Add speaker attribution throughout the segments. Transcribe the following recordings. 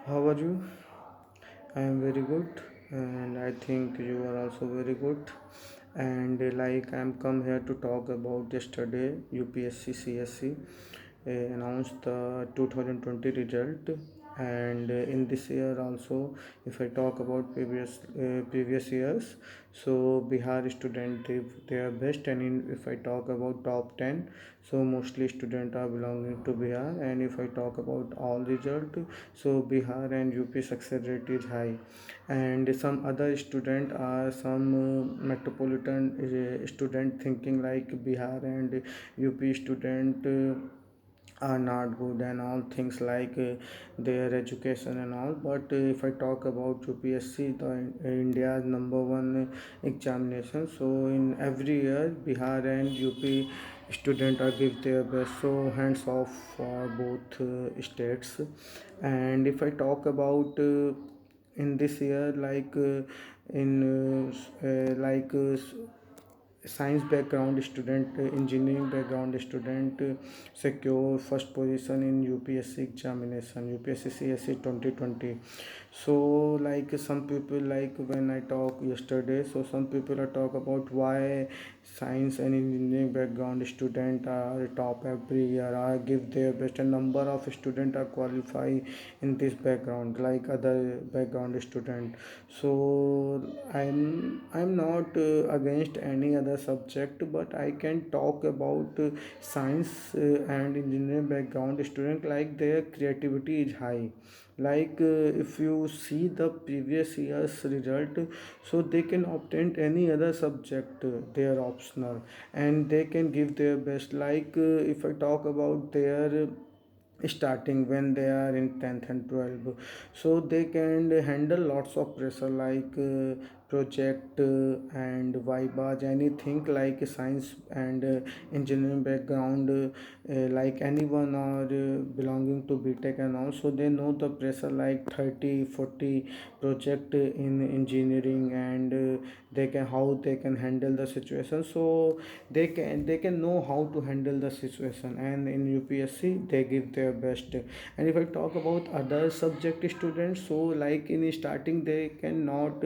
Speaker 1: How are you? I am very good, and I think you are also very good. And I am come here to talk about yesterday UPSC CSE announced the 2020 result, and in this year also, if I talk about previous years, so Bihar student did their best, and if I talk about top 10, so mostly students are belonging to Bihar, and if I talk about all result, so Bihar and UP success rate is high, and some other student are some metropolitan student thinking like Bihar and UP student are not good and all things like their education and all. But if I talk about UPSC, the India's number one examination, so in every year Bihar and UP student are give their best, so hands off for both states. And if I talk about in this year in science background student, engineering background student secure first position in UPSC examination, UPSC CSE 2020. So some people, like when I talk yesterday, so some people are talk about why science and engineering background student are top every year, are give their best, and number of student are qualify in this background like other background student. So I'm not against any other subject, but I can talk about science and engineering background student, like their creativity is high. If you see the previous year's result, so they can obtain any other subject, they are optional, and they can give their best. If I talk about their starting when they are in 10th and 12th, so they can handle lots of pressure like project and vibas, anything like science and engineering background, like anyone are belonging to BTech, and also they know the pressure like 30-40 project in engineering, and they can how they can handle the situation. So they can know how to handle the situation, and in UPSC they give their best. And if I talk about other subject students, so like in starting they cannot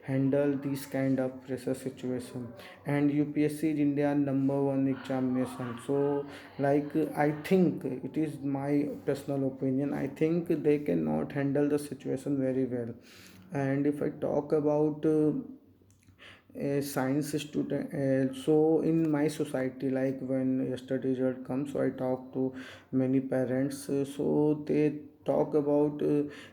Speaker 1: handle this kind of pressure situation, and UPSC is India number one examination. So I think, it is my personal opinion, I think they cannot handle the situation very well. And if I talk about a science student, so in my society, like when yesterday result comes, so I talk to many parents, so they talk about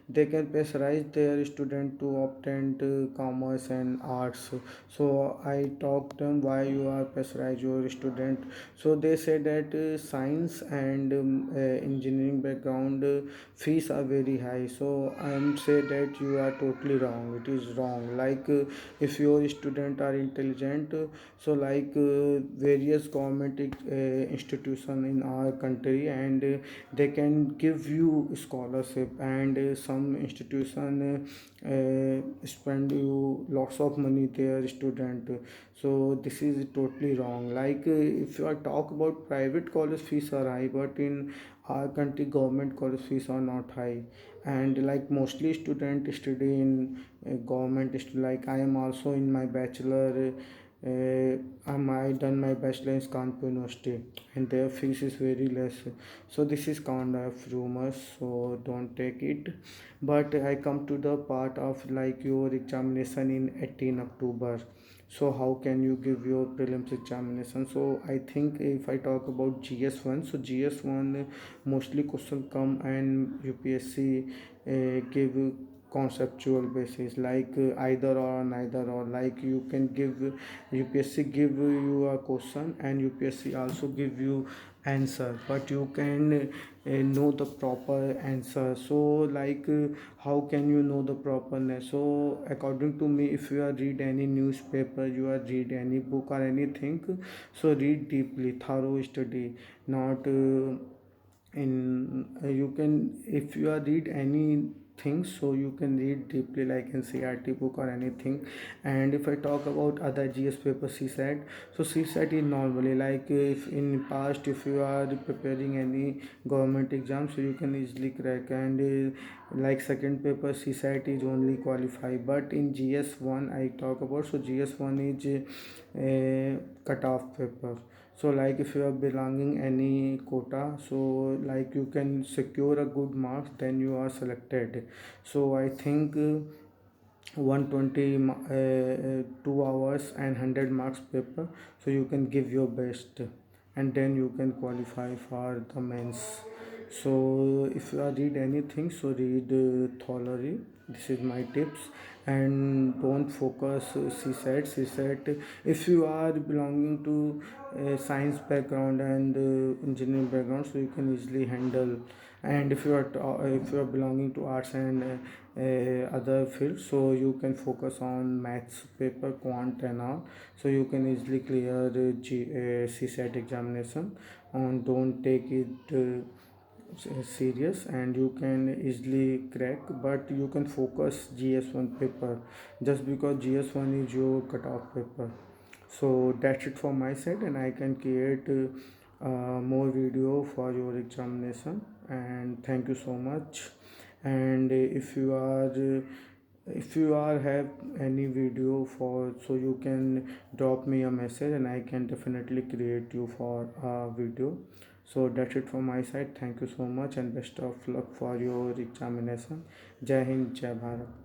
Speaker 1: they can pressurize their student to obtain commerce and arts. So I talk them, why you are pressurize your student? So they say that science and engineering background fees are very high. So I am say that you are totally wrong, it is wrong. If your student are intelligent, so various government institution in our country, and they can give you scholarship, and some institution spend you lots of money their student. So this is totally wrong. If you are talk about private college fees are high, but in our country government college fees are not high. And mostly student study in government like I am also in my bachelor, I done my bachelor in Kanpur University, and their fees is very less. So this is kind of rumors, so don't take it. But I come to the part of like your examination in 18 October. So how can you give your prelims examination? So I think if I talk about GS1, so GS1 mostly question come, and UPSC give conceptual basis like either or neither or. Like you can give, UPSC give you a question, and UPSC also give you answer, but you can know the proper answer. So how can you know the properness? So according to me, if you are read any newspaper, you are read any book or anything, so read deeply, thorough study, not in you can, if you are read any things, so you can read deeply like in CRT book or anything. And if I talk about other GS paper CSAT, so CSAT is normally like if in past if you are preparing any government exam, so you can easily crack. And like second paper CSAT is only qualify, but in GS1 I talk about, so GS1 is a cutoff paper. So like if you are belonging any quota, so like you can secure a good marks, then you are selected. So I think 120 2 hours and 100 marks paper, so you can give your best, and then you can qualify for the mains. So if you are read anything, so read thoroughly. This is my tips. And don't focus CSAT. If you are belonging to science background and engineering background, so you can easily handle. And if you are belonging to arts and other fields, so you can focus on maths paper, quant and all, so you can easily clear CSAT examination. And don't take it serious, and you can easily crack, but you can focus GS1 paper, just because GS1 is your cutoff paper. So that's it from my side, and I can create more video for your examination. And thank you so much. And if you are have any video for, so you can drop me a message, and I can definitely create you for a video. So that's it from my side. Thank you so much, and best of luck for your examination. Jai Hind, Jai Bharat.